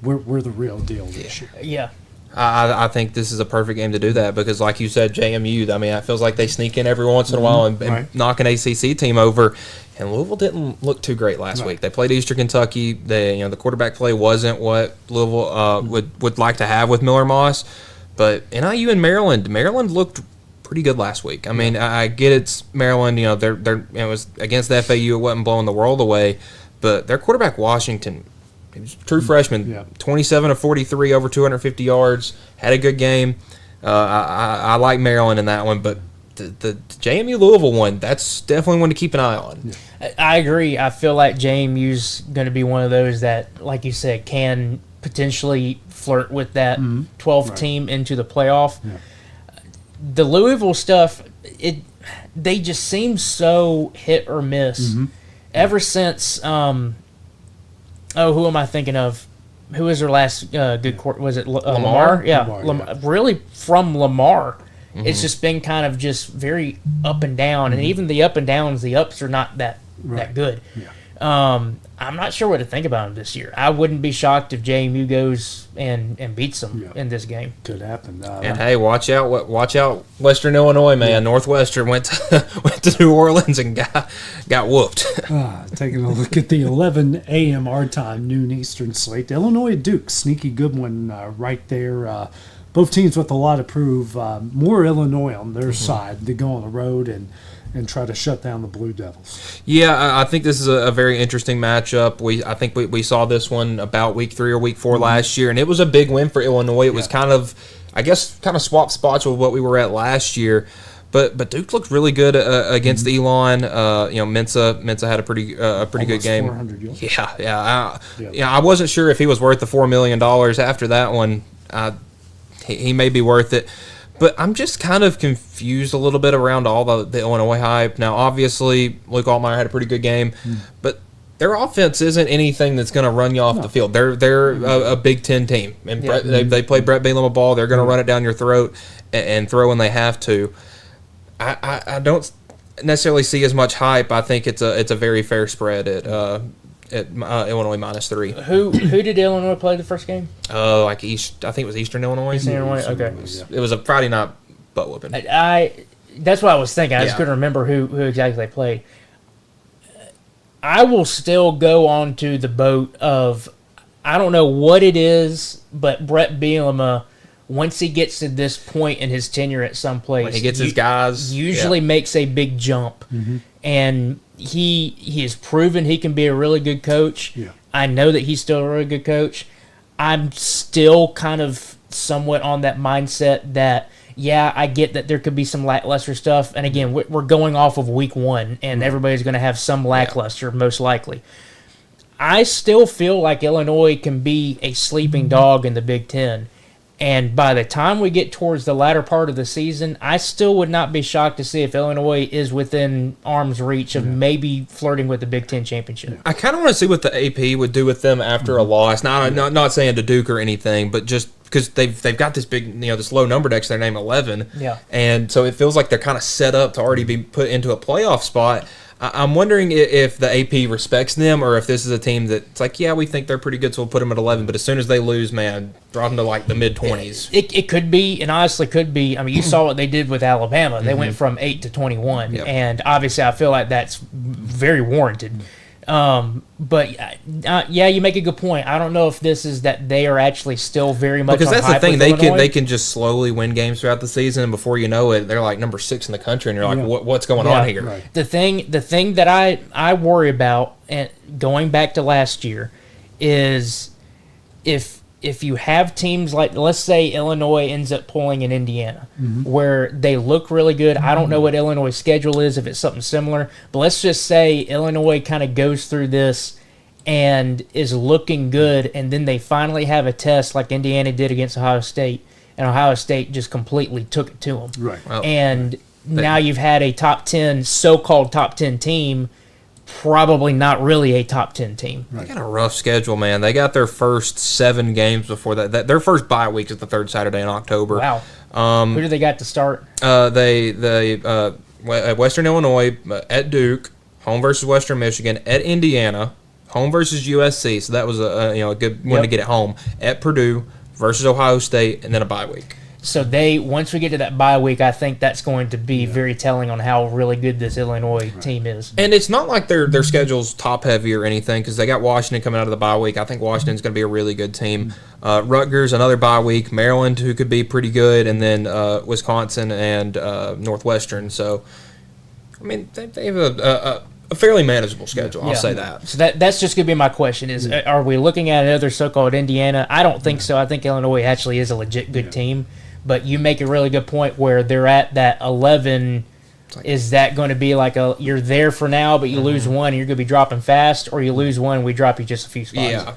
we're the real deal this year. Yeah. I think this is a perfect game to do that because, like you said, JMU, I mean, it feels like they sneak in every once in a while and knock an ACC team over. And Louisville didn't look too great last week. They played Eastern Kentucky. The quarterback play wasn't what Louisville would like to have with Miller Moss. But NIU and Maryland looked pretty good last week. I mean, I get it's Maryland. It was against the FAU. It wasn't blowing the world away, but their quarterback Washington, he was a true freshman, 27 of 43, over 250 yards, had a good game. I like Maryland in that one, but the JMU Louisville one, that's definitely one to keep an eye on. I agree. I feel like JMU's going to be one of those that, like you said, can potentially flirt with that 12th team into the playoff. Yeah. The Louisville stuff, they just seem so hit or miss. Ever since, who am I thinking of? Who was their last good court? Was it Lamar? Yeah, Lamar. Really from Lamar. It's just been kind of just very up and down, and even the up and downs, the ups are not that good. Yeah. I'm not sure what to think about them this year. I wouldn't be shocked if JMU goes and beats them in this game. Could happen. And hey, watch out, Western Illinois, man. Yeah. Northwestern went to New Orleans and got whooped. Taking a look at the 11 a.m. our time, noon Eastern slate. Illinois Duke, sneaky good one right there. both teams with a lot to prove. More Illinois on their side to go on the road and try to shut down the Blue Devils. Yeah, I think this is a very interesting matchup. I think we saw this one about week 3 or week 4 last year, and it was a big win for Illinois. It was kind of swapped spots with what we were at last year. But Duke looked really good against Elon. Mensah had a pretty good game. 400 yards. Yeah. I wasn't sure if he was worth the $4 million after that one. He may be worth it. But I'm just kind of confused a little bit around all the Illinois hype. Now, obviously, Luke Altmaier had a pretty good game, but their offense isn't anything that's going to run you off the field. They're a Big Ten team, and they play Brett Bielema ball. They're going to run it down your throat and throw when they have to. I don't necessarily see as much hype. I think it's a very fair spread at Illinois -3. Who did Illinois play the first game? I think it was Eastern Illinois. Eastern Illinois. Okay. It was a Friday night butt whooping. That's what I was thinking. I just couldn't remember who exactly they played. I will still go on to the boat of, I don't know what it is, but Brett Bielema, once he gets to this point in his tenure at some place, when he gets his guys, usually makes a big jump. And he has proven he can be a really good coach. Yeah. I know that he's still a really good coach. I'm still kind of somewhat on that mindset that, I get that there could be some lackluster stuff. And again, we're going off of week 1, and everybody's going to have some lackluster, most likely. I still feel like Illinois can be a sleeping dog in the Big Ten. And by the time we get towards the latter part of the season, I still would not be shocked to see if Illinois is within arm's reach of maybe flirting with the Big Ten championship. I kind of want to see what the AP would do with them after a loss. Now, not saying to Duke or anything, but just because they've got this big, this low number next to their name, 11. Yeah. And so it feels like they're kind of set up to already be put into a playoff spot. I'm wondering if the AP respects them, or if this is a team that's like, we think they're pretty good, so we'll put them at 11. But as soon as they lose, man, drop them to like the mid-20s. It could be, and honestly could be. I mean, you saw what they did with Alabama. They went from 8 to 21, and obviously I feel like that's very warranted. But you make a good point. I don't know if this is that they are actually still very much because on that's the hype thing. with Illinois. They can just slowly win games throughout the season, and before you know it, they're like number 6 in the country, and you're like, what's going on here? Right. The thing that I worry about, and going back to last year, is if you have teams like, let's say Illinois ends up pulling in Indiana, where they look really good. I don't know what Illinois' schedule is, if it's something similar, but let's just say Illinois kind of goes through this and is looking good, and then they finally have a test like Indiana did against Ohio State, and Ohio State just completely took it to them. Right. And now you've had a so-called top 10 team, probably not really a top 10 team. They got a rough schedule, man. They got their first 7 games before that. Their first bye week is the 3rd Saturday in October. Wow. Who do they got to start? Western Illinois at Duke, home versus Western Michigan, at Indiana, home versus USC. So that was a good one to get at home. At Purdue versus Ohio State, and then a bye week. So once we get to that bye week, I think that's going to be very telling on how really good this Illinois team is. And it's not like their schedule's top heavy or anything, because they got Washington coming out of the bye week. I think Washington's going to be a really good team. Rutgers, another bye week. Maryland, who could be pretty good, and then Wisconsin and Northwestern. So, I mean, they have a fairly manageable schedule. I'll say that. So that's just going to be my question: is are we looking at another so-called Indiana? I don't think so. I think Illinois actually is a legit good team. But you make a really good point where they're at that 11. Is that going to be like you're there for now, but you lose one and you're going to be dropping fast, or you lose one and we drop you just a few spots? Yeah,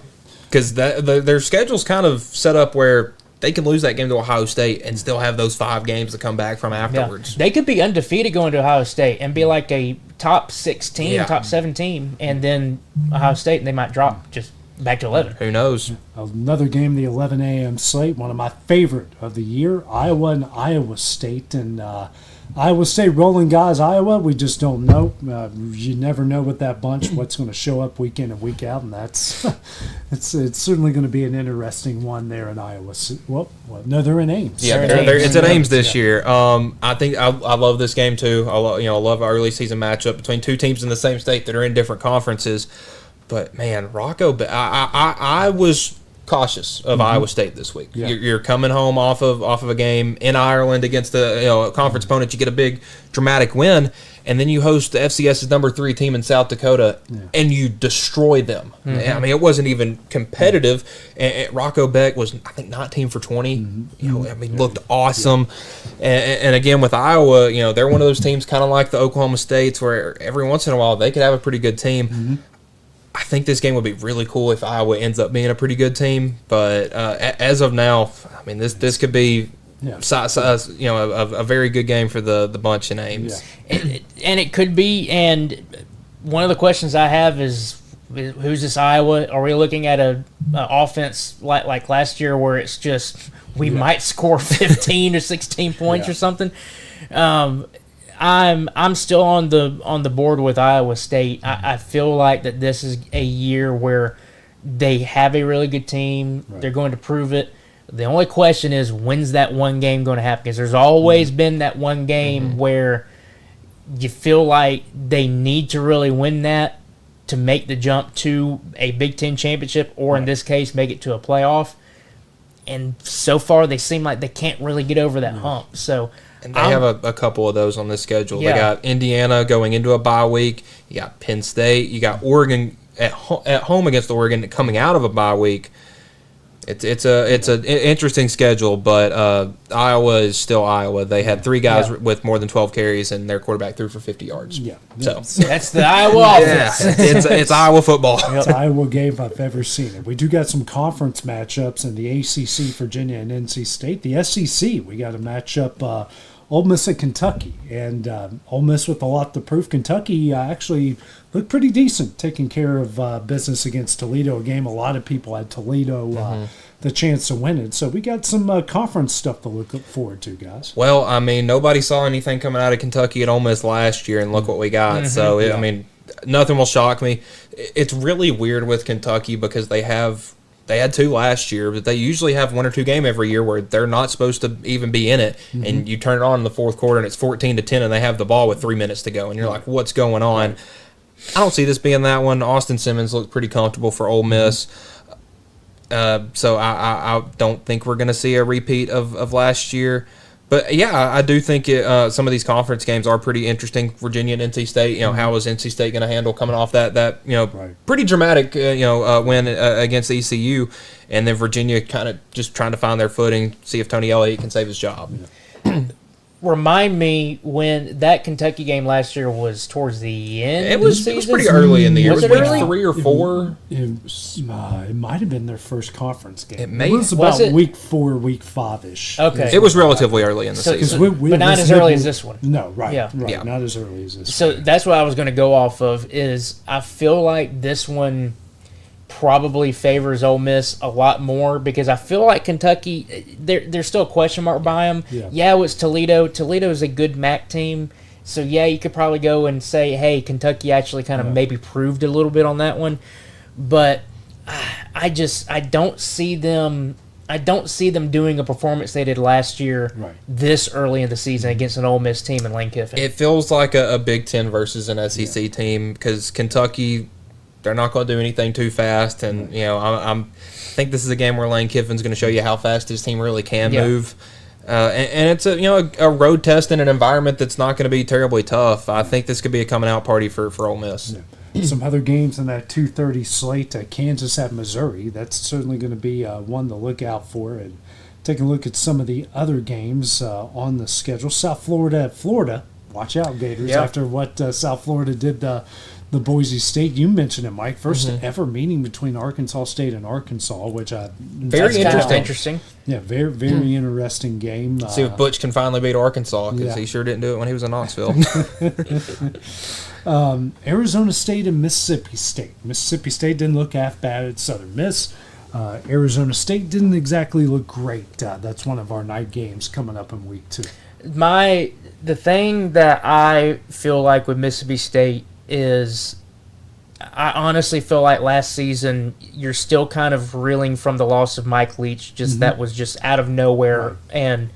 because their schedule's kind of set up where they can lose that game to Ohio State and still have those 5 games to come back from afterwards. Yeah. They could be undefeated going to Ohio State and be like a top 16, top 7 team, and then Ohio State, and they might drop just back to 11. Who knows? Another game, the 11 a.m. slate, one of my favorite of the year, Iowa and Iowa State. And Iowa State rolling guys, Iowa, we just don't know. You never know with that bunch what's going to show up week in and week out, and that's it's certainly going to be an interesting one there in Iowa. No, they're in Ames. Yeah, it's at Ames this year. I think I love this game too. I love our early season matchup between 2 teams in the same state that are in different conferences. But man, Rocco, I was cautious of Iowa State this week. Yeah. You're coming home off of a game in Ireland against a conference opponent. You get a big dramatic win, and then you host the FCS's number 3 team in South Dakota, and you destroy them. I mean, it wasn't even competitive. And Rocco Beck was, I think, 19 for 20. Looked awesome. And again, with Iowa, they're one of those teams kind of like the Oklahoma States where every once in a while they could have a pretty good team. I think this game would be really cool if Iowa ends up being a pretty good team. But as of now, I mean, this could be a very good game for the bunch of names. And it could be. And one of the questions I have is, who's this Iowa? Are we looking at a offense like last year where it's just we might score 15 or 16 points or something? I'm still on the board with Iowa State. I feel like that this is a year where they have a really good team. They're going to prove it. The only question is, when's that one game going to happen? Because there's always been that one game where you feel like they need to really win that to make the jump to a Big Ten championship, or in this case, make it to a playoff. And so far, they seem like they can't really get over that hump. So. And they have a couple of those on this schedule. They got Indiana going into a bye week. You got Penn State. You got Oregon at home against Oregon coming out of a bye week. It's an interesting schedule, but Iowa is still Iowa. They had 3 guys with more than 12 carries, and their quarterback threw for 50 yards. So that's the Iowa offense. It's Iowa football. It's Iowa game if I've ever seen it. We do got some conference matchups in the ACC, Virginia, and NC State. The SEC, we got a matchup. Ole Miss at Kentucky, and Ole Miss with a lot to prove. Kentucky actually looked pretty decent, taking care of business against Toledo. A game a lot of people had Toledo the chance to win it. So we got some conference stuff to look forward to, guys. Well, I mean, nobody saw anything coming out of Kentucky at Ole Miss last year, and look what we got. So, I mean, nothing will shock me. It's really weird with Kentucky because they had 2 last year, but they usually have 1 or 2 game every year where they're not supposed to even be in it. And you turn it on in the fourth quarter and it's 14-10 and they have the ball with 3 minutes to go. And you're like, what's going on? I don't see this being that one. Austin Simmons looked pretty comfortable for Ole Miss. So I don't think we're going to see a repeat of last year. But, yeah, I do think some of these conference games are pretty interesting. Virginia and NC State, how is NC State going to handle coming off that pretty dramatic, win against ECU, and then Virginia kind of just trying to find their footing, see if Tony Elliott can save his job. Remind me when that Kentucky game last year was towards the end. It was pretty early in the year. Was it it was early? week 3 or 4. It might have been their first conference game. It was about week 4, week 5-ish. Okay. It was relatively early in the season. But not as early as this one. No, right. Yeah. Right, not as early as this So one. that's what I was going to go off of, is I feel like this one probably favors Ole Miss a lot more, because I feel like Kentucky, there's still a question mark by them. Yeah, it's Toledo. Toledo is a good MAC team. So, yeah, you could probably go and say, hey, Kentucky actually kind of maybe proved a little bit on that one. But I don't see them doing a performance they did last year this early in the season against an Ole Miss team in Lane Kiffin. It feels like a Big Ten versus an SEC team, because Kentucky, they're not going to do anything too fast. And, I think this is a game where Lane Kiffin's going to show you how fast his team really can move. And it's a road test in an environment that's not going to be terribly tough. I think this could be a coming out party for Ole Miss. Some other games in that 2:30 slate, Kansas at Missouri. That's certainly going to be one to look out for. And take a look at some of the other games on the schedule. South Florida at Florida. Watch out, Gators, after what South Florida did the Boise State. You mentioned it, Mike. First ever meeting between Arkansas State and Arkansas, which very interesting. Yeah, very, very interesting game. See if Butch can finally beat Arkansas, because he sure didn't do it when he was in Knoxville. Arizona State and Mississippi State. Mississippi State didn't look half bad at Southern Miss. Arizona State didn't exactly look great. That's one of our night games coming up in week 2. The thing that I feel like with Mississippi State is, I honestly feel like last season you're still kind of reeling from the loss of Mike Leach. That was just out of nowhere and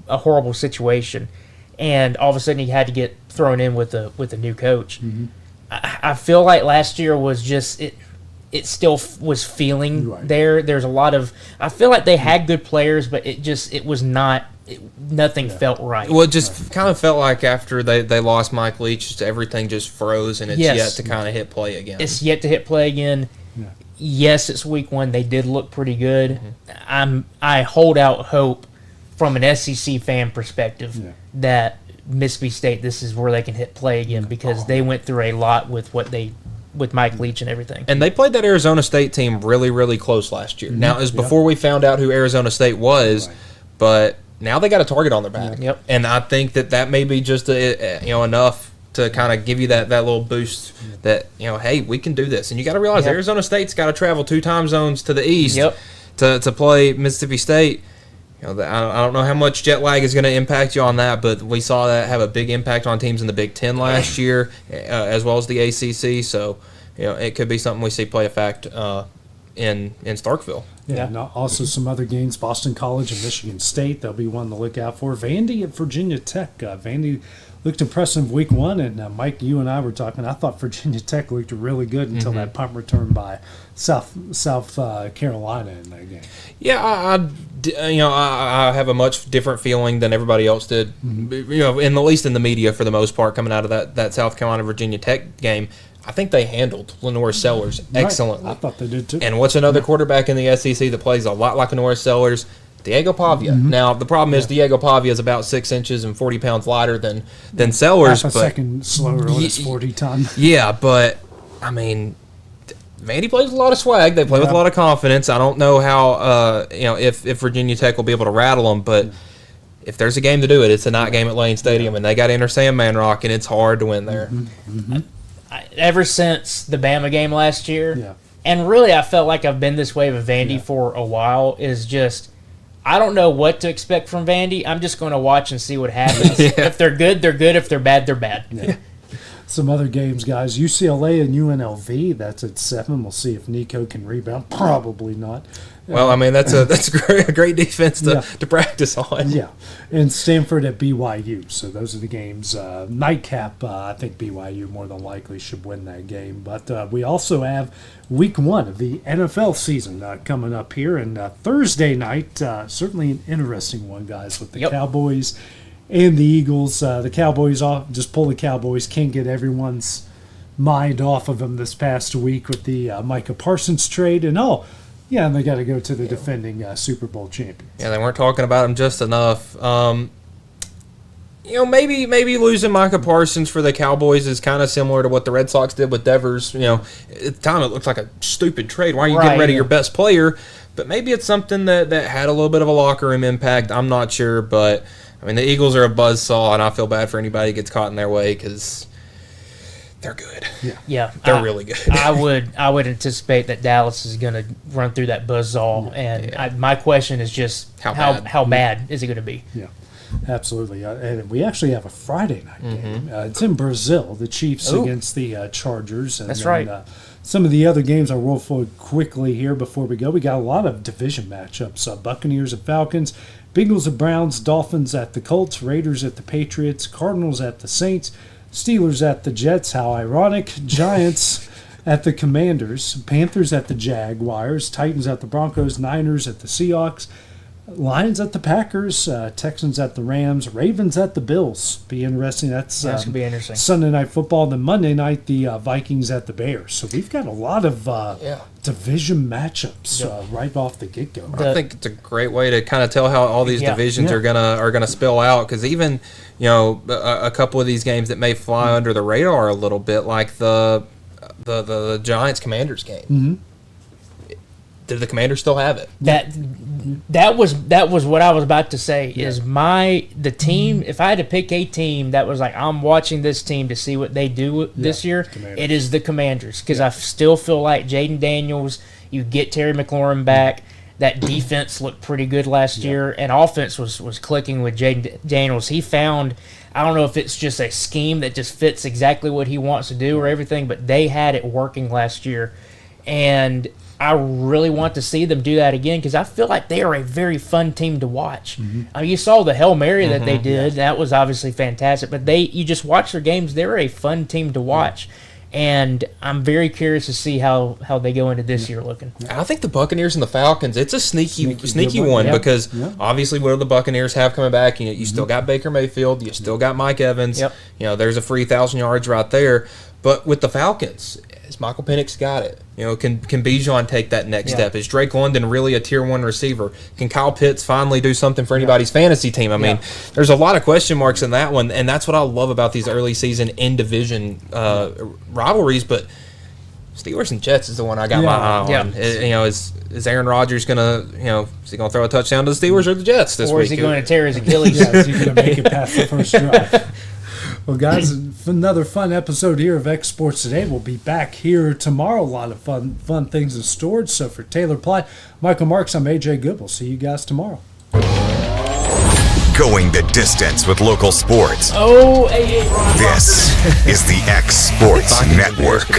a horrible situation, and all of a sudden he had to get thrown in with a new coach. I feel like last year was just it still was feeling there. There's a lot of, I feel like they had good players, but it was not, nothing felt right. Well, it just kind of felt like after they lost Mike Leach, just everything just froze, and it's yet to kind of hit play again. It's yet to hit play again. Yeah. Yes, it's week 1. They did look pretty good. I hold out hope from an SEC fan perspective that Mississippi State, this is where they can hit play again, because they went through a lot with Mike Leach and everything. And they played that Arizona State team really, really close last year. Now, it was before we found out who Arizona State was, but now they got a target on their back. Yep. And I think that may be just enough to kind of give you that little boost that, hey, we can do this. And you got to realize Arizona State's got to travel 2 time zones to the east to play Mississippi State. I don't know how much jet lag is going to impact you on that, but we saw that have a big impact on teams in the Big Ten last year, as well as the ACC. So, it could be something we see play a fact in Starkville. Yeah, and also some other games: Boston College and Michigan State. They'll be one to look out for. Vandy at Virginia Tech. Vandy looked impressive week 1, and Mike, you and I were talking. I thought Virginia Tech looked really good until that punt return by South Carolina in that game. Yeah, I have a much different feeling than everybody else did. At least in the media for the most part, coming out of that South Carolina Virginia Tech game. I think they handled Lenore Sellers excellently. I thought they did too. And what's another quarterback in the SEC that plays a lot like Lenore Sellers? Diego Pavia. Now, the problem is Diego Pavia is about 6 inches and 40 pounds lighter than Sellers. Half a second slower on his 40 ton. Yeah, but, I mean, Vandy plays with a lot of swag. They play with a lot of confidence. I don't know how, if Virginia Tech will be able to rattle them, but if there's a game to do it, it's a night game at Lane Stadium, and they got to enter Sandman Rock, and it's hard to win there. Ever since the Bama game last year, and really I felt like I've been this way with Vandy for a while, is just I don't know what to expect from Vandy. I'm just going to watch and see what happens. If they're good, they're good. If they're bad, they're bad. Some other games, guys. UCLA and UNLV, that's at 7. We'll see if Nico can rebound. Probably not. Well, I mean, that's a great defense to practice on. Yeah. And Stanford at BYU. So those are the games. Nightcap, I think BYU more than likely should win that game. But we also have week 1 of the NFL season coming up here. And Thursday night, certainly an interesting one, guys, with the Cowboys and the Eagles. The Cowboys, just pull the Cowboys. Can't get everyone's mind off of them this past week with the Micah Parsons trade. And and they got to go to the defending Super Bowl champions. Yeah, they weren't talking about him just enough. Maybe losing Micah Parsons for the Cowboys is kind of similar to what the Red Sox did with Devers. At the time it looked like a stupid trade. Why are you getting rid of your best player? But maybe it's something that had a little bit of a locker room impact. I'm not sure, but I mean the Eagles are a buzzsaw, and I feel bad for anybody who gets caught in their way because they're good. Yeah, they're really good. I would anticipate that Dallas is going to run through that buzzsaw, and my question is just how bad is it going to be? Yeah, absolutely. And we actually have a Friday night game. It's in Brazil. The Chiefs against the Chargers. And that's right. Some of the other games I'll roll forward quickly here before we go. We got a lot of division matchups. Buccaneers and Falcons, Bengals and Browns, Dolphins at the Colts, Raiders at the Patriots, Cardinals at the Saints, Steelers at the Jets, how ironic, Giants at the Commanders, Panthers at the Jaguars, Titans at the Broncos, Niners at the Seahawks, Lions at the Packers, Texans at the Rams, Ravens at the Bills. Be interesting. That's going to be interesting. Sunday Night Football. Then Monday night, the Vikings at the Bears. So we've got a lot of division matchups right off the get-go. I think it's a great way to kind of tell how all these divisions are gonna spill out, because even a couple of these games that may fly under the radar a little bit, like the Giants Commanders game. Did the Commanders still have it? That was what I was about to say. Is the team? If I had to pick a team that was like, I'm watching this team to see what they do this year, it is the Commanders, because I still feel like Jaden Daniels. You get Terry McLaurin back. That defense looked pretty good last year, and offense was clicking with Jaden Daniels. He found, I don't know if it's just a scheme that just fits exactly what he wants to do or everything, but they had it working last year, and I really want to see them do that again, because I feel like they are a very fun team to watch. I mean, you saw the Hail Mary that they did. That was obviously fantastic. But you just watch their games. They're a fun team to watch. And I'm very curious to see how they go into this year looking. I think the Buccaneers and the Falcons, it's a sneaky one Yep. because obviously what do the Buccaneers have coming back? You still got Baker Mayfield, you still got Mike Evans. Yep. There's a free 1,000 yards right there. But with the Falcons, has Michael Penix got it? Can Bijan take that next step? Is Drake London really a tier 1 receiver? Can Kyle Pitts finally do something for anybody's fantasy team? I mean, there's a lot of question marks in that one, and that's what I love about these early season in division rivalries. But Steelers and Jets is the one I got my eye on. Is Aaron Rodgers gonna is he gonna throw a touchdown to the Steelers or the Jets this week? Or is he going to tear his Achilles? Is he going to make it past the first drive? Well, guys, another fun episode here of X Sports Today. We'll be back here tomorrow. A lot of fun things in storage. So for Taylor Plott, Michael Marks, I'm AJ Good. We'll see you guys tomorrow. Going the distance with local sports. Oh, hey, Ron. This is the X Sports Network.